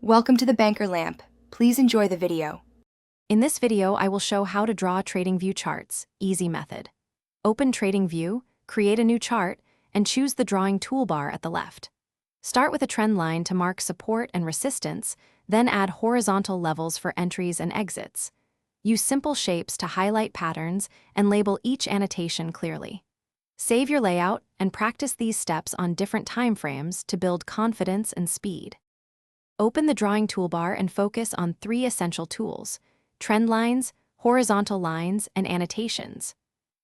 Welcome to the Banker Lamp. Please enjoy the video. In this video, I will show how to draw Tradingview charts, easy method. Open Tradingview, create a new chart, and choose the drawing toolbar at the left. Start with a trend line to mark support and resistance, then add horizontal levels for entries and exits. Use simple shapes to highlight patterns and label each annotation clearly. Save your layout and practice these steps on different time frames to build confidence and speed. Open the drawing toolbar and focus on three essential tools: trend lines, horizontal lines, and annotations.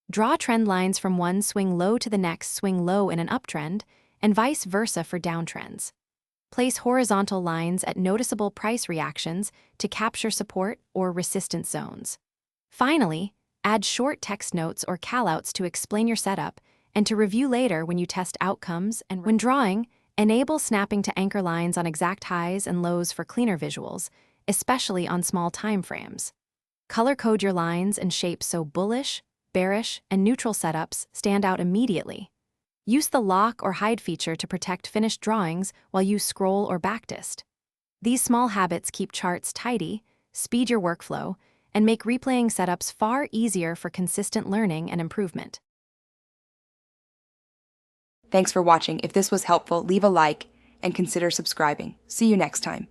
Draw trend lines from one swing low to the next swing low in an uptrend, and vice versa for downtrends. Place horizontal lines at noticeable price reactions to capture support or resistance zones. Finally, add short text notes or callouts to explain your setup and to review later when you test outcomes. And when drawing, enable snapping to anchor lines on exact highs and lows for cleaner visuals, especially on small time frames. Color code your lines and shapes so bullish, bearish, and neutral setups stand out immediately. Use the lock or hide feature to protect finished drawings while you scroll or backtest. These small habits keep charts tidy, speed your workflow, and make replaying setups far easier for consistent learning and improvement. Thanks for watching. If this was helpful, leave a like and consider subscribing. See you next time.